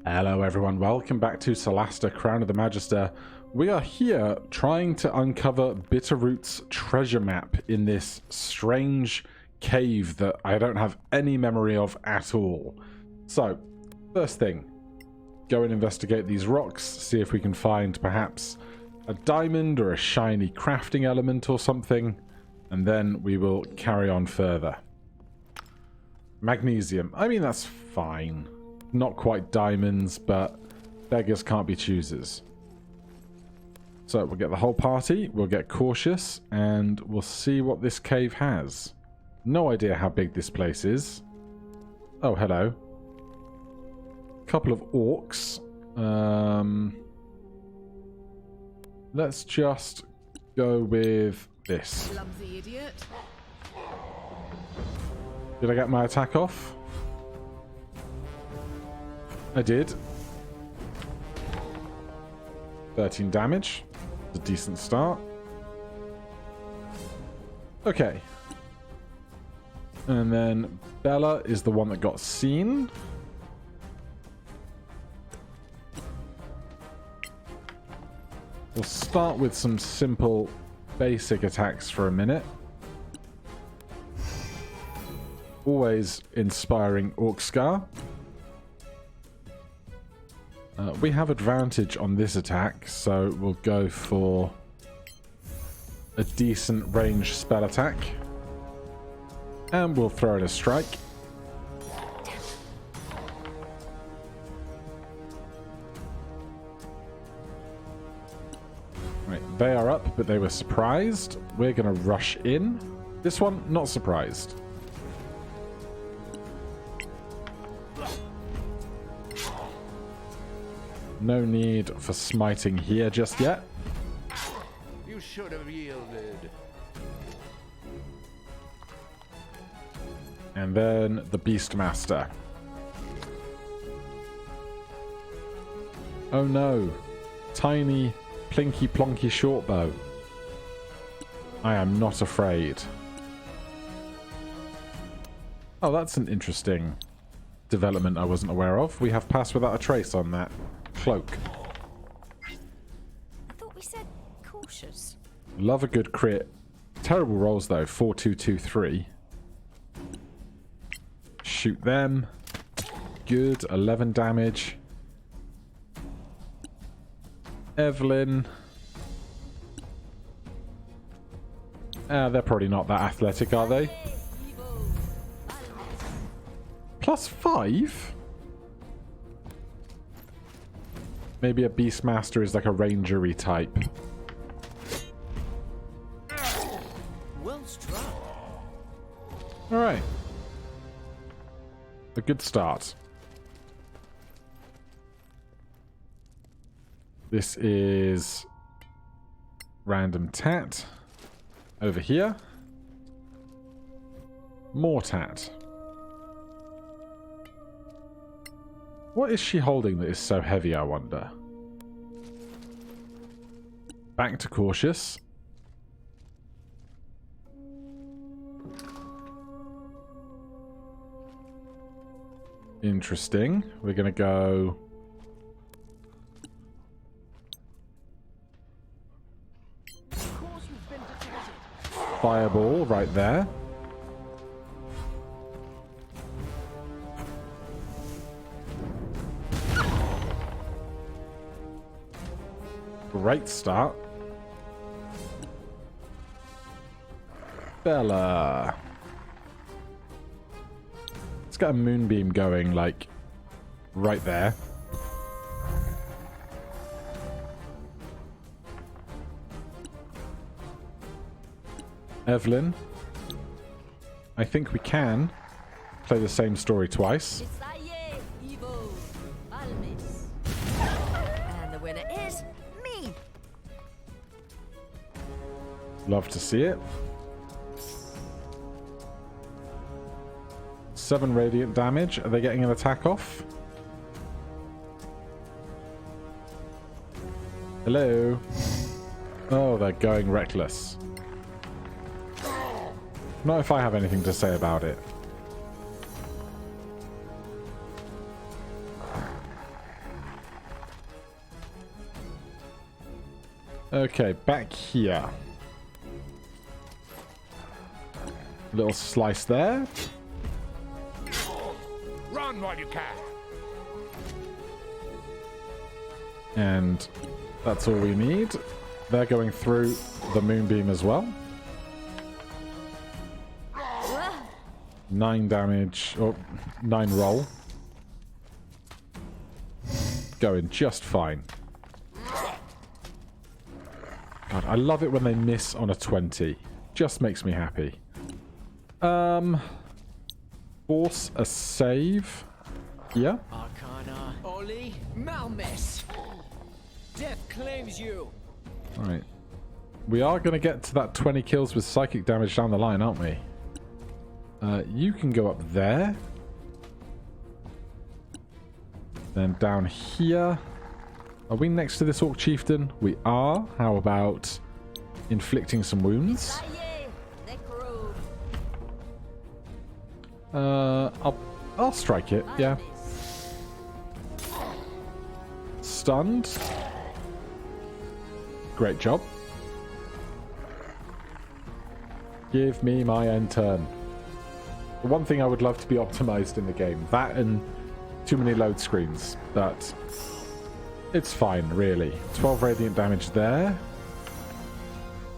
Hello everyone, welcome back to Solasta, Crown of the Magister. We are here trying to uncover Bitterroot's treasure map in this strange cave that I don't have any memory of at all. So, first thing, go and investigate these rocks, see if we can find perhaps a diamond or a shiny crafting element or something, and then we will carry on further. Magnesium, I mean that's fine. Not quite diamonds, but beggars can't be choosers. So we'll get the whole party, we'll get cautious, and we'll see what this cave has. No idea how big this place is. Oh, hello. Couple of orcs. Let's just go with this. Clumsy idiot. Did I get my attack off? I did. 13 damage. A decent start. Okay. And then Bella is the one that got seen. We'll start with some simple basic attacks for a minute. Always inspiring Orc Scar. We have advantage on this attack, so we'll go for a decent range spell attack. And we'll throw in a strike. Right, they are up, but they were surprised. We're going to rush in. This one, not surprised. No need for smiting here just yet. You should have yielded. And then the Beastmaster. Oh no. Tiny, plinky plonky shortbow. I am not afraid. Oh, that's an interesting development I wasn't aware of. We have passed without a trace on that cloak. I thought we said cautious. Love a good crit. Terrible rolls though. 4, 2, 2, 3. Shoot them. Good. 11 damage. Evelyn. They're probably not that athletic, are they? +5? Maybe a Beastmaster is like a rangery type. Well struck. Alright. A good start. This is random tat. Over here. More tat. What is she holding that is so heavy, I wonder? Back to cautious. Interesting. We're going to go... Fireball right there. Great start. Bella. Let's get a moonbeam going, like, right there. Evelyn. I think we can play the same story twice. And the winner is me. Love to see it. 7 radiant damage. Are they getting an attack off? Hello? Oh, they're going reckless. Not if I have anything to say about it. Okay, back here. Little slice there. Run while you can. And that's all we need. They're going through the moonbeam as well. 9 damage, or 9 roll. Going just fine. God, I love it when they miss on a 20. Just makes me happy. Force a save. Yeah. Arcana. Oli. Malmis. Death claims you. Alright. We are going to get to that 20 kills with psychic damage down the line, aren't we? You can go up there. Then down here. Are we next to this Orc Chieftain? We are. How about inflicting some wounds? I'll strike it, yeah. Stunned. Great job. Give me my end turn. The one thing I would love to be optimized in the game. That and too many load screens. But it's fine, really. 12 radiant damage there.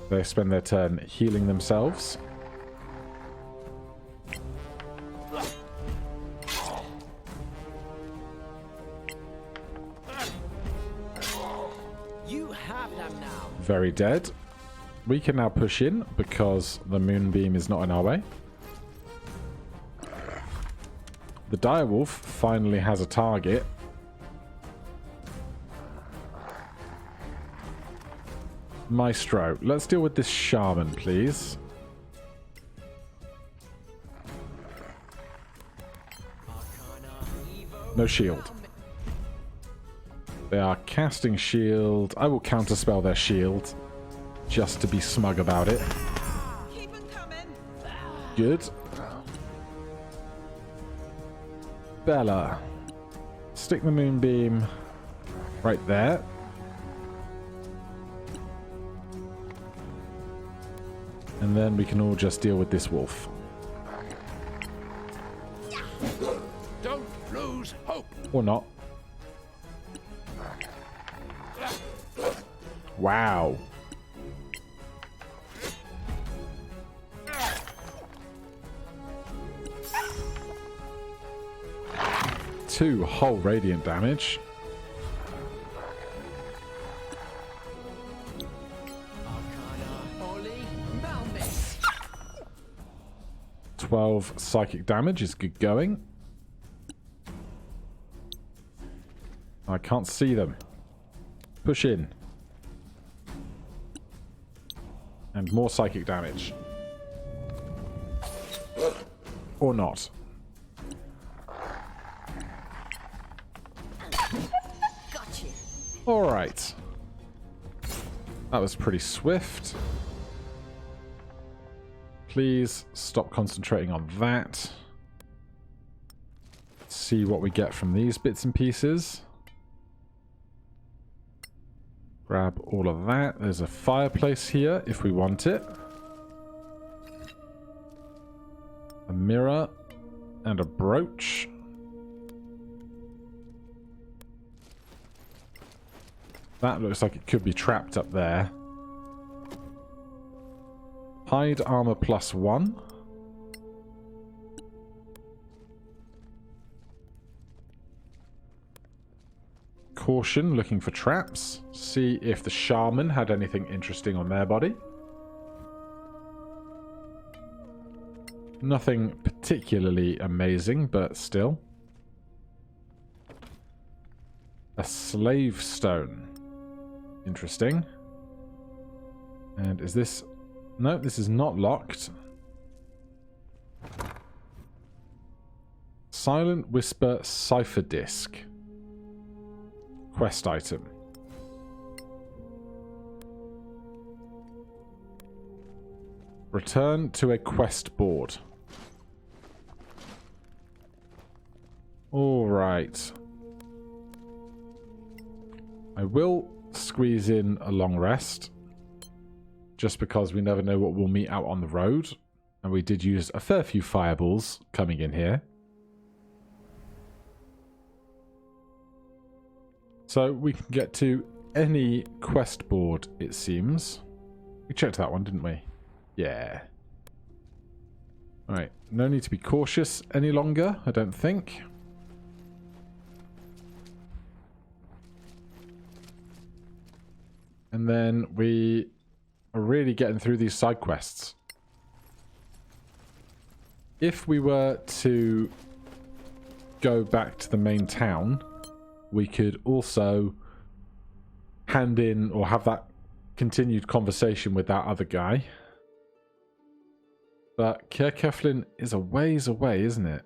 They spend their turn healing themselves. You have them now. Very dead. We can now push in because the moonbeam is not in our way. The direwolf finally has a target. Maestro, let's deal with this shaman, please. No shield. They are casting shield. I will counterspell their shield just to be smug about it. Keep 'em coming. Good. Bella. Stick the moonbeam right there. And then we can all just deal with this wolf. Don't lose hope. Or not. Wow. Two whole radiant damage. Arcana. Oli. Malmis. 12 psychic damage is good going. I can't see them. Push in. And more psychic damage. Or not. Got you. Alright. That was pretty swift. Please stop concentrating on that. See what we get from these bits and pieces. Grab all of that. There's a fireplace here if we want it. A mirror and a brooch. That looks like it could be trapped up there. Hide armor +1. Caution, looking for traps. See if the shaman had anything interesting on their body. Nothing particularly amazing, but still. A slave stone. Interesting. And is this... No, this is not locked. Silent Whisper Cipher Disc. Quest item. Return to a quest board. Alright. I will squeeze in a long rest. Just because we never know what we'll meet out on the road. And we did use a fair few fireballs coming in here. So we can get to any quest board, it seems. We checked that one, didn't we? Yeah. Alright, no need to be cautious any longer, I don't think. And then we are really getting through these side quests. If we were to go back to the main town, we could also hand in or have that continued conversation with that other guy. But Kirkeflin is a ways away, isn't it?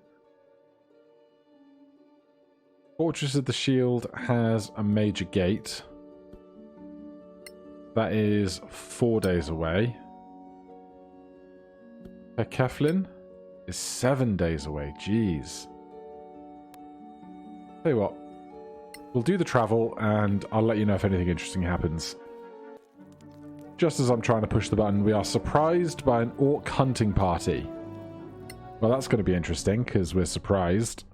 Fortress of the Shield has a major gate. That is 4 days away. Kirkeflin is 7 days away. Jeez. Tell you what. We'll do the travel and I'll let you know if anything interesting happens. Just as I'm trying to push the button, we are surprised by an orc hunting party. Well, that's going to be interesting because we're surprised.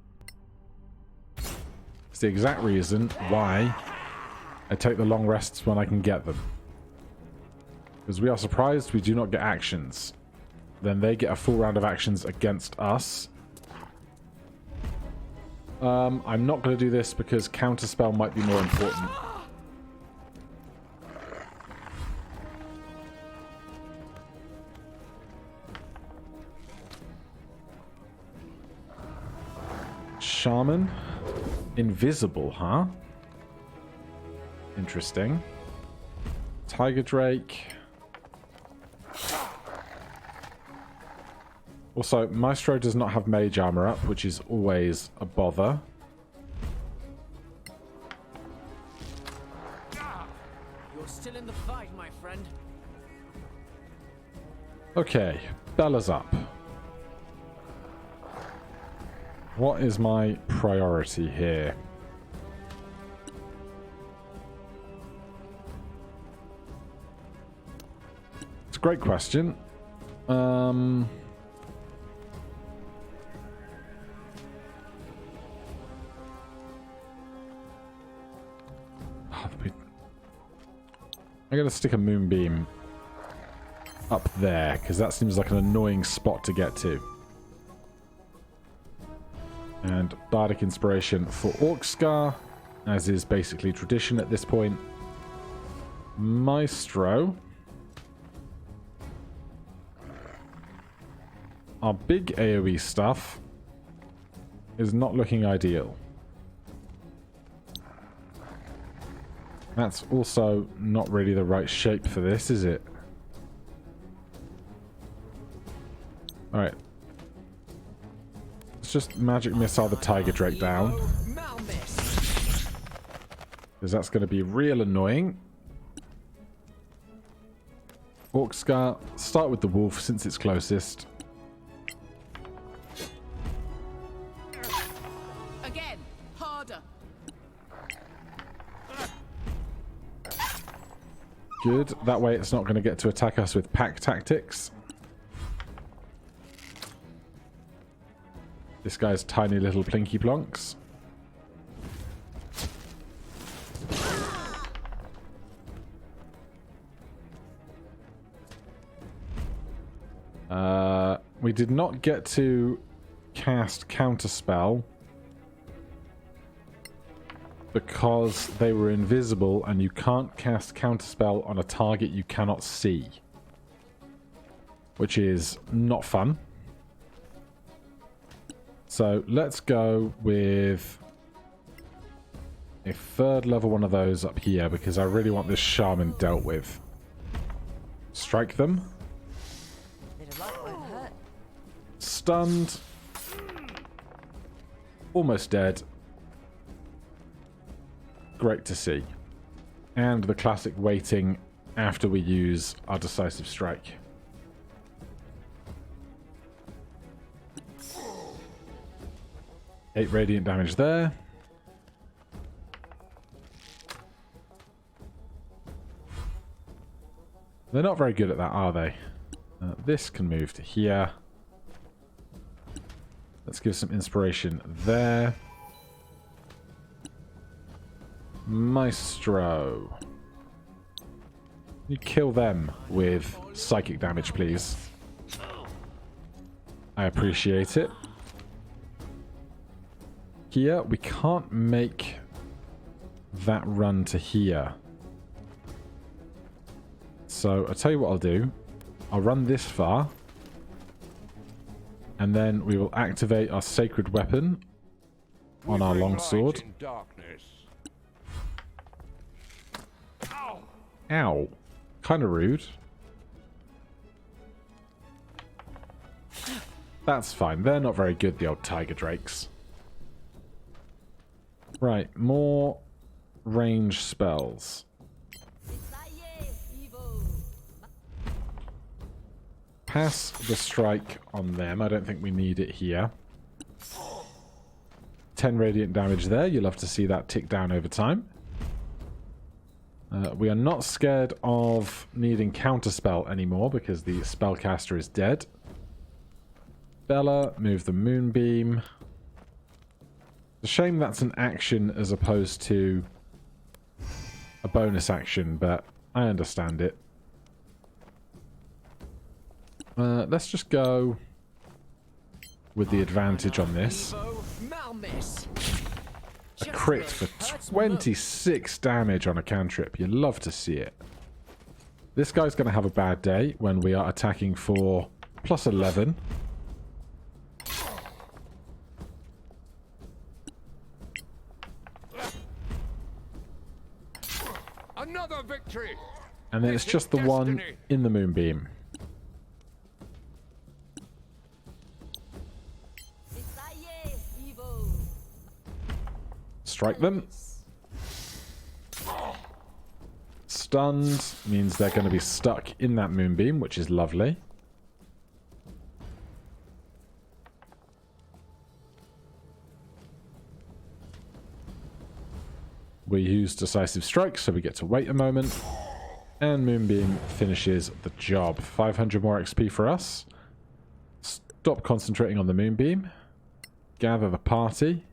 It's the exact reason why I take the long rests when I can get them. Because we are surprised we do not get actions. Then they get a full round of actions against us. I'm not going to do this because counterspell might be more important. Shaman. Invisible, huh? Interesting. Tiger Drake. Also, Maestro does not have mage armor up, which is always a bother. You're still in the fight, my friend. Okay, Bella's up. What is my priority here? It's a great question. I'm going to stick a moonbeam up there, because that seems like an annoying spot to get to. And Bardic Inspiration for Orcscar, as is basically tradition at this point. Maestro. Our big AoE stuff is not looking ideal. That's also not really the right shape for this, is it? Alright. Let's just Magic Missile the Tiger Drake down. Because that's going to be real annoying. Orcscar, start with the wolf since it's closest. Again, harder. Good. That way it's not going to get to attack us with pack tactics. This guy's tiny little plinky plonks. We did not get to cast Counterspell because they were invisible and you can't cast Counterspell on a target you cannot see. Which is not fun. So let's go with a third level one of those up here because I really want this shaman dealt with. Strike them. Stunned. Almost dead. Great to see. And the classic waiting after we use our decisive strike. Eight radiant damage there. They're not very good at that, are they? This can move to here. Let's give some inspiration there. Maestro. You kill them with psychic damage, please. I appreciate it. Here, we can't make that run to here. So, I'll tell you what I'll do. I'll run this far. And then we will activate our sacred weapon on our longsword. Ow. Kind of rude. That's fine. They're not very good, the old tiger drakes. Right, more range spells. Pass the strike on them. I don't think we need it here. 10 radiant damage there. You'll love to see that tick down over time. We are not scared of needing counterspell anymore because the spellcaster is dead. Bella, move the moonbeam. It's a shame that's an action as opposed to a bonus action, but I understand it. Let's just go with the advantage on this. A crit for 26 damage on a cantrip. You love to see it. This guy's going to have a bad day when we are attacking for plus 11. Another victory. And then it's just the one in the moonbeam. Strike them. Stunned means they're going to be stuck in that moonbeam, which is lovely. We use Decisive Strike, so we get to wait a moment. And Moonbeam finishes the job. 500 more XP for us. Stop concentrating on the Moonbeam. Gather the party.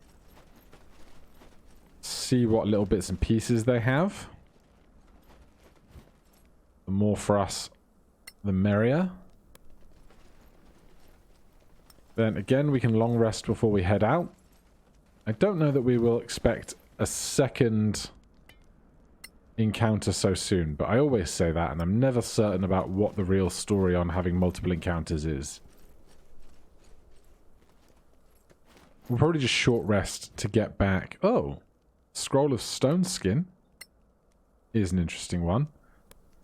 See what little bits and pieces they have. The more for us, the merrier. Then again, we can long rest before we head out. I don't know that we will expect a second encounter so soon, but I always say that, and I'm never certain about what the real story on having multiple encounters is. We'll probably just short rest to get back. Oh, Scroll of Stone Skin is an interesting one.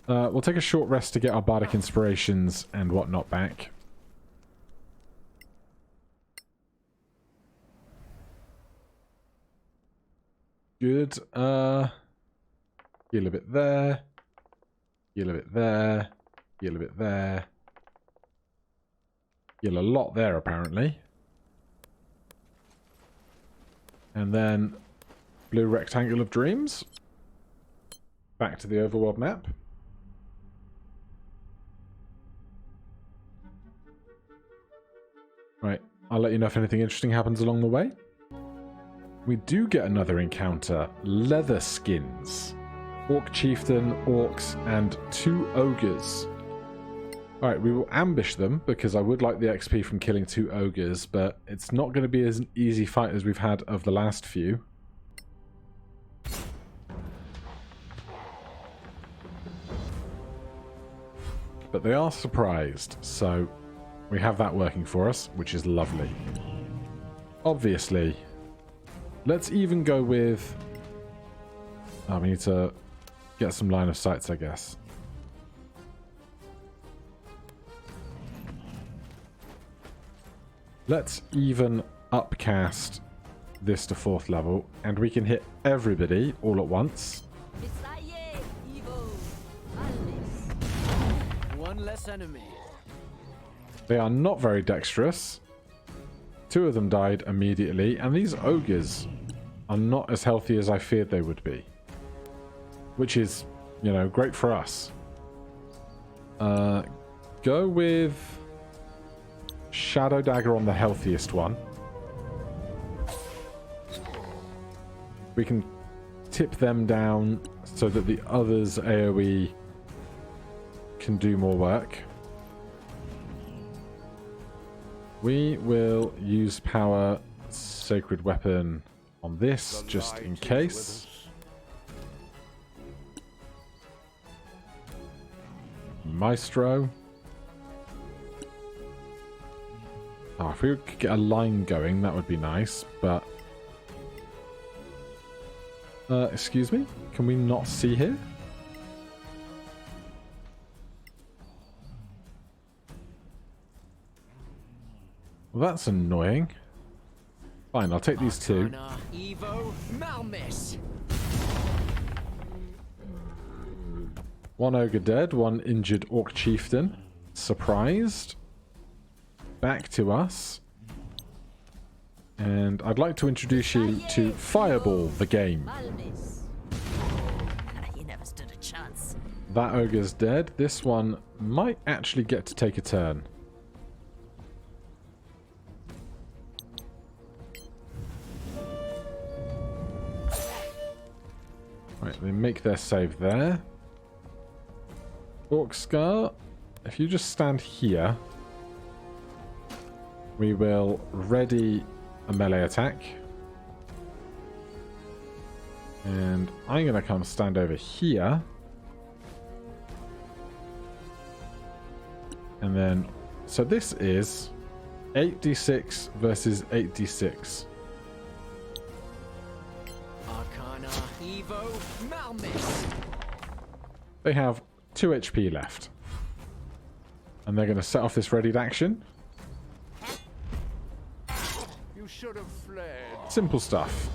We'll take a short rest to get our bardic inspirations and whatnot back. Good. Heal a bit there. Heal a bit there. Heal a bit there. Heal a lot there, apparently. And then blue rectangle of dreams. Back to the overworld map. Right, I'll let you know if anything interesting happens along the way. We do get another encounter. Leather skins. Orc chieftain, orcs, and 2 ogres. Alright, we will ambush them because I would like the XP from killing 2 ogres, but it's not going to be as an easy fight as we've had of the last few. But they are surprised, so we have that working for us, which is lovely. Obviously, let's even go with... Oh, we need to get some line of sights, I guess. Let's even upcast this to 4th level, and we can hit everybody all at once. One less enemy. They are not very dexterous. 2 of them died immediately, and these ogres are not as healthy as I feared they would be. Which is, you know, great for us. Go with Shadow Dagger on the healthiest one. We can tip them down so that the others AoE can do more work. We will use power sacred weapon on this just in case. Maestro. Oh, if we could get a line going, that would be nice, but... excuse me? Can we not see here? Well, that's annoying. Fine, I'll take these two. Evo, Malmis. One ogre dead, one injured orc chieftain. Surprised. Back to us. And I'd like to introduce you to Fireball, the game. You never stood a chance. That ogre's dead. This one might actually get to take a turn. Right, they make their save there. Orc Scar, if you just stand here, we will ready a melee attack. And I'm going to come stand over here. And then, so this is 8d6 versus 8d6. Arcana, Evo, Malmis. They have 2 HP left. And they're going to set off this readied action. You should have fled. Simple stuff.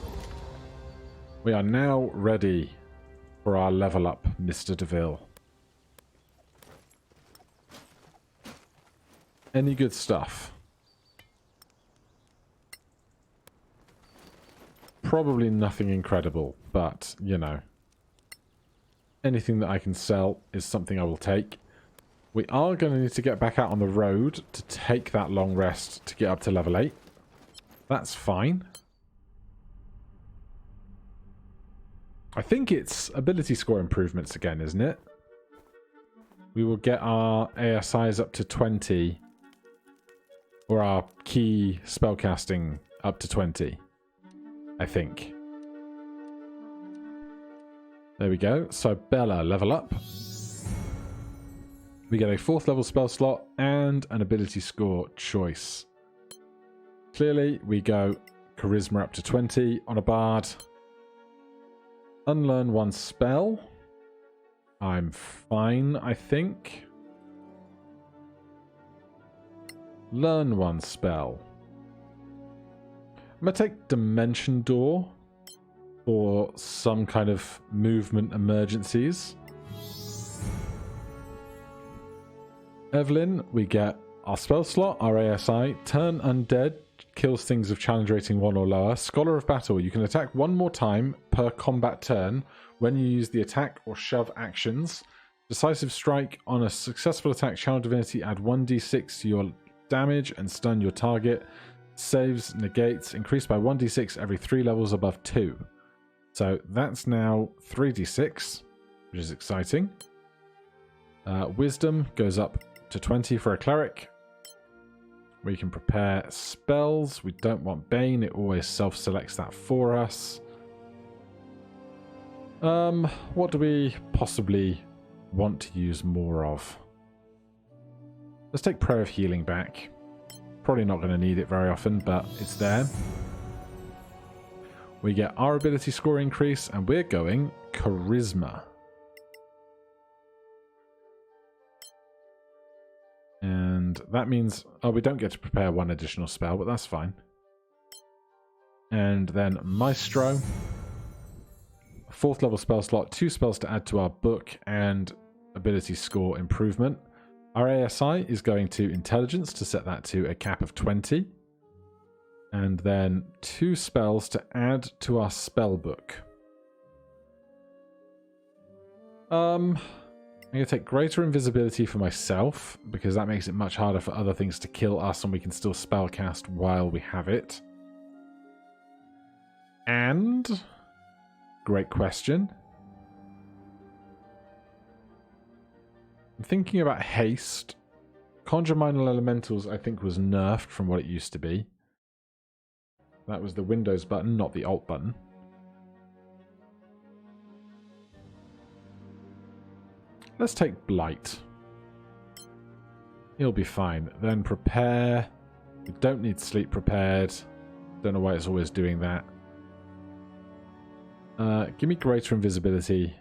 We are now ready for our level up, Mr. DeVille. Any good stuff? Probably nothing incredible, but, you know. Anything that I can sell is something I will take. We are going to need to get back out on the road to take that long rest to get up to level 8. That's fine. I think it's ability score improvements again, isn't it? We will get our ASIs up to 20. Or our key spellcasting up to 20. I think. There we go. So Bella, level up. We get a 4th level spell slot and an ability score choice. Clearly, we go Charisma up to 20 on a Bard. Unlearn 1 spell. I'm fine, I think. Learn 1 spell. I'm going to take Dimension Door for some kind of movement emergencies. Evelyn, we get our spell slot, our ASI, Turn Undead, kills things of challenge rating 1 or lower. Scholar of Battle, you can attack 1 more time per combat turn when you use the attack or shove actions. Decisive Strike, on a successful attack, Channel Divinity, add 1d6 to your damage and stun your target. Saves, negates, increased by 1d6 every 3 levels above 2. So that's now 3d6, which is exciting. Wisdom goes up to 20 for a Cleric. We can prepare spells. We don't want Bane. It always self-selects that for us. What do we possibly want to use more of? Let's take Prayer of Healing back. Probably not going to need it very often, but it's there. We get our ability score increase, and we're going Charisma. And that means... oh, we don't get to prepare 1 additional spell, but that's fine. And then Maestro. 4th level spell slot, 2 spells to add to our book, and ability score improvement. Our ASI is going to Intelligence to set that to a cap of 20. And then 2 spells to add to our spell book. I'm going to take greater invisibility for myself, because that makes it much harder for other things to kill us and we can still spellcast while we have it. And... great question. I'm thinking about haste. Conjure Minor Elementals, I think, was nerfed from what it used to be. That was the Windows button, not the Alt button. Let's take Blight. He'll be fine. Then Prepare. We don't need Sleep Prepared. Don't know why it's always doing that. Give me greater invisibility.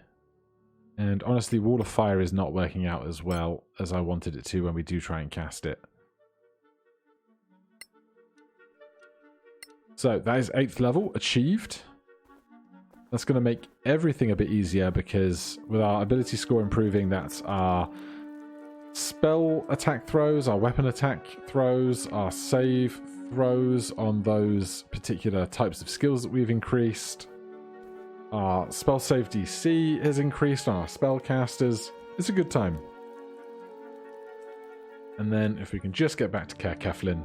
And honestly, Wall of Fire is not working out as well as I wanted it to when we do try and cast it. So that is 8th level achieved. That's going to make everything a bit easier because with our ability score improving, that's our spell attack throws, our weapon attack throws, our save throws on those particular types of skills that we've increased. Our spell save DC has increased on our spellcasters. It's a good time. And then if we can just get back to Caer Keflin,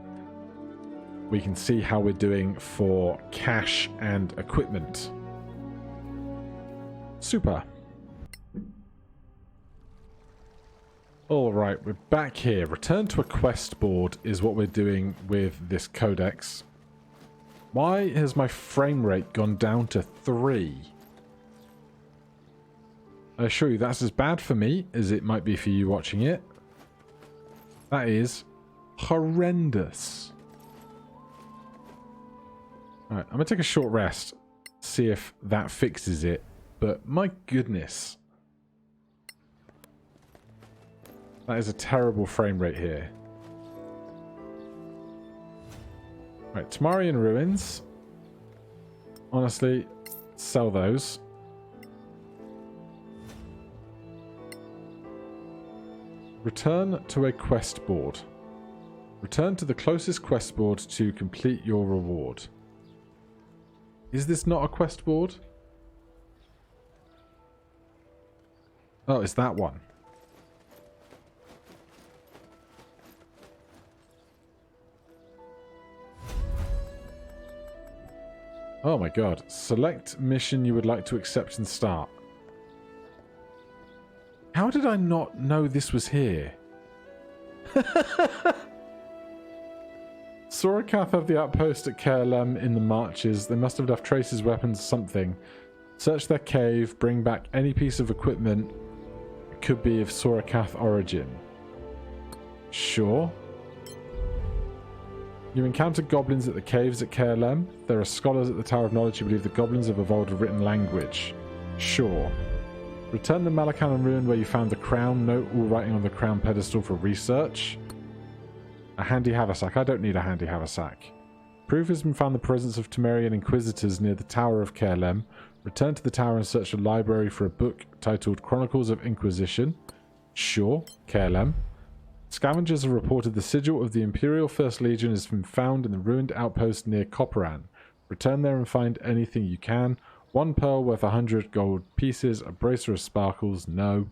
we can see how we're doing for cash and equipment. Super. Alright, we're back here. Return to a quest board is what we're doing with this codex. Why has my frame rate gone down to 3? I assure you that's as bad for me as it might be for you watching it. That is horrendous. Alright, I'm going to take a short rest, see if that fixes it. But my goodness. That is a terrible frame rate here. Right, Tamarian Ruins. Honestly, sell those. Return to a quest board. Return to the closest quest board to complete your reward. Is this not a quest board? Oh, it's that one. Oh my god. Select mission you would like to accept and start. How did I not know this was here? Sorakath have the outpost at Caerlem in the marches. They must have left traces, weapons, something. Search their cave, bring back any piece of equipment. It could be of Sorakath origin. Sure. You encounter goblins at the caves at Caerlem. There are scholars at the Tower of Knowledge who believe the goblins have evolved a written language. Sure. Return the Malakanan ruin where you found the crown. Note all writing on the crown pedestal for research. A handy haversack. I don't need a handy haversack. Proof has been found the presence of Temerian inquisitors near the Tower of Caerlem. Return to the tower and search a library for a book titled Chronicles of Inquisition. Sure. Caerlem. Scavengers have reported the sigil of the Imperial First Legion has been found in the ruined outpost near Copperan. Return there and find anything you can. 1 pearl worth 100 gold pieces. A bracer of sparkles. No.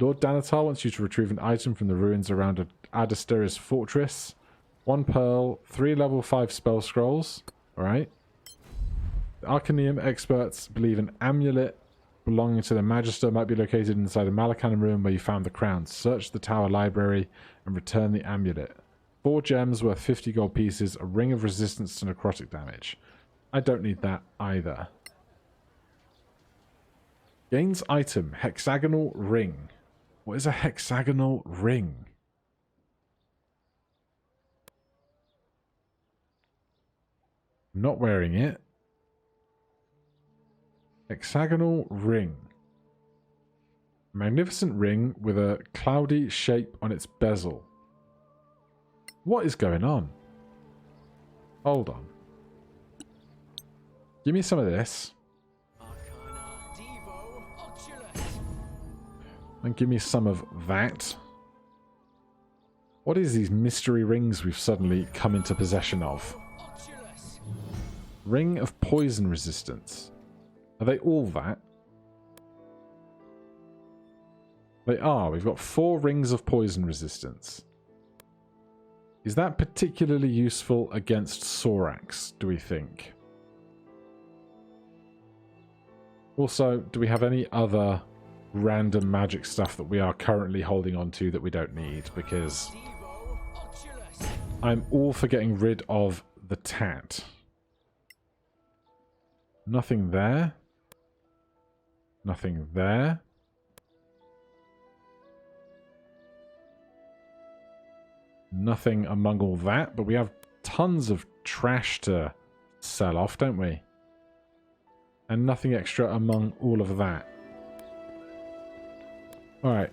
Lord Danatar wants you to retrieve an item from the ruins around Adasterius Fortress. 1 pearl. 3 level 5 spell scrolls. Alright. The Arcaneum experts believe an amulet belonging to the Magister might be located inside a Malakanan ruin where you found the crown. Search the tower library and return the amulet. 4 gems worth 50 gold pieces. A ring of resistance to necrotic damage. I don't need that either. Gains item. Hexagonal ring. What is a hexagonal ring? I'm not wearing it. Hexagonal ring. Magnificent ring with a cloudy shape on its bezel. What is going on? Hold on. Give me some of this. And give me some of that. What is these mystery rings we've suddenly come into possession of? Ring of poison resistance. Are they all that? They are. We've got 4 rings of poison resistance. Is that particularly useful against Sorax, do we think? Also, do we have any other random magic stuff that we are currently holding on to that we don't need? Because I'm all for getting rid of the tat. Nothing there. Nothing there. Nothing among all that, but we have tons of trash to sell off, don't we? And nothing extra among all of that. Alright.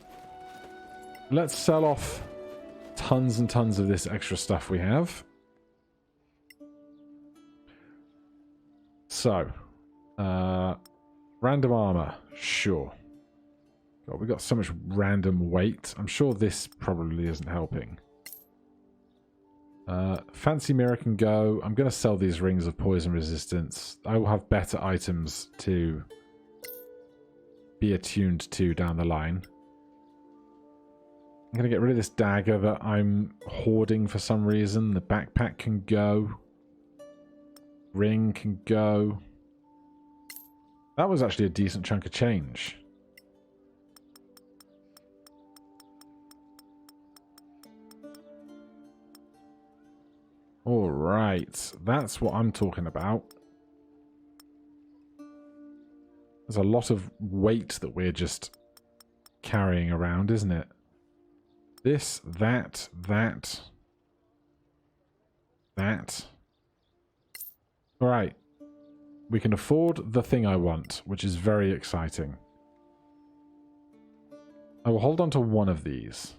Let's sell off tons and tons of this extra stuff we have. So, random armor, sure. God, we got so much random weight. I'm sure this probably isn't helping. Fancy mirror can go. I'm going to sell these rings of poison resistance. I will have better items to be attuned to down the line. I'm going to get rid of this dagger that I'm hoarding for some reason. The backpack can go. Ring can go. That was actually a decent chunk of change. Alright, that's what I'm talking about. There's a lot of weight that we're just carrying around, isn't it? This, that. Alright. We can afford the thing I want, which is very exciting. I will hold on to one of these,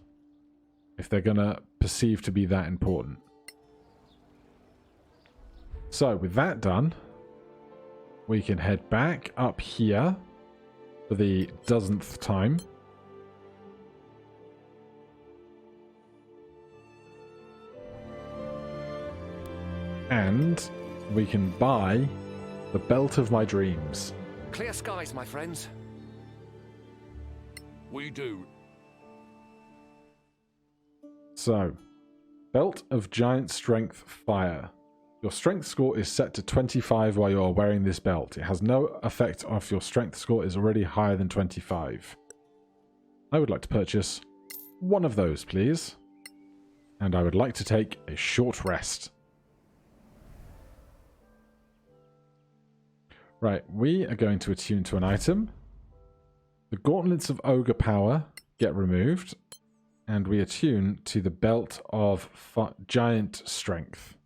if they're going to perceive to be that important. So, with that done, we can head back up here for the dozenth time. And we can buy the Belt of My Dreams. Clear skies, my friends. We do. So, Belt of Giant Strength Fire. Your strength score is set to 25 while you are wearing this belt. It has no effect if your strength score is already higher than 25. I would like to purchase one of those, please. And I would like to take a short rest. Right, we are going to attune to an item. The Gauntlets of Ogre Power get removed. And we attune to the Belt of Giant Strength.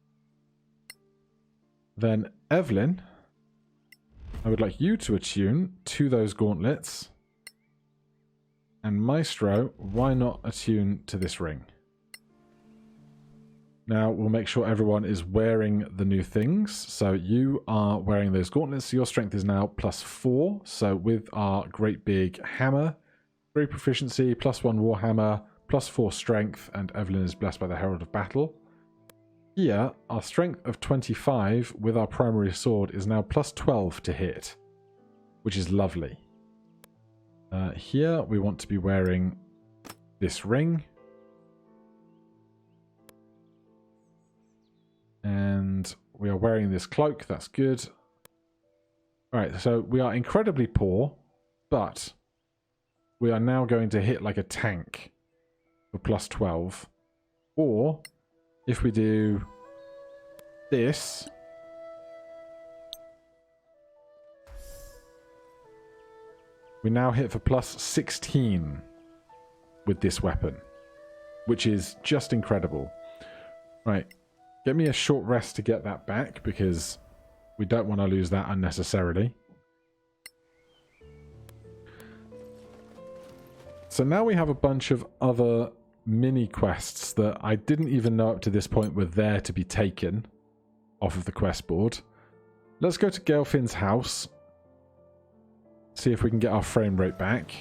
Then, Evelyn, I would like you to attune to those gauntlets. And Maestro, why not attune to this ring? Now, we'll make sure everyone is wearing the new things. So you are wearing those gauntlets. So your strength is now +4. So with our great big hammer, 3 proficiency, +1 warhammer, +4 strength, and Evelyn is blessed by the Herald of Battle. Here, our strength of 25 with our primary sword is now +12 to hit, which is lovely. Here, we want to be wearing this ring. And we are wearing this cloak, that's good. Alright, so we are incredibly poor, but we are now going to hit like a tank for +12. Or, if we do this, we now hit for +16 with this weapon, which is just incredible. Right, get me a short rest to get that back, because we don't want to lose that unnecessarily. So now we have a bunch of other mini quests that I didn't even know up to this point were there to be taken off of the quest board. Let's go to Gelfin's house. See if we can get our frame rate back.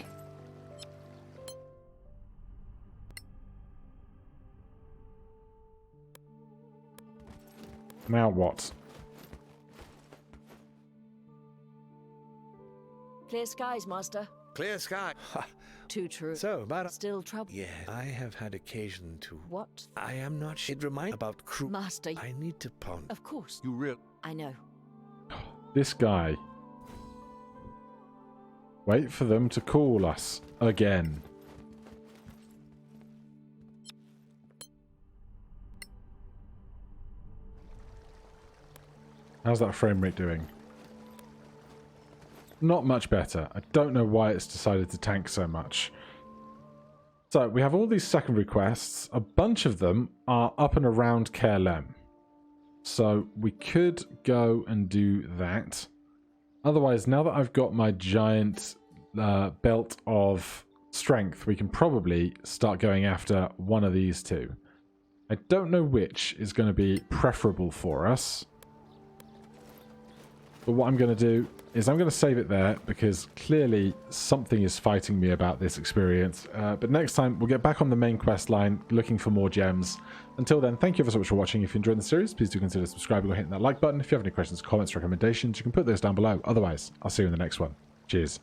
Now what? Clear skies, Master. Clear sky. Too true. So, about... Still trouble. Yeah, I have had occasion to... What? I am not... It reminds about crew... Master. I need to ponder. Of course. You real? I know. This guy. Wait for them to call us again. How's that frame rate doing? Not much better. I don't know why it's decided to tank so much. So, we have all these secondary quests. A bunch of them are up and around KLM. So, we could go and do that. Otherwise, now that I've got my giant belt of strength, we can probably start going after one of these two. I don't know which is going to be preferable for us. But what I'm going to do is I'm going to save it there because clearly something is fighting me about this experience. But next time we'll get back on the main quest line looking for more gems. Until then, thank you ever so much for watching. If you enjoyed the series, please do consider subscribing or hitting that like button. If you have any questions, comments, recommendations, you can put those down below. Otherwise, I'll see you in the next one. Cheers.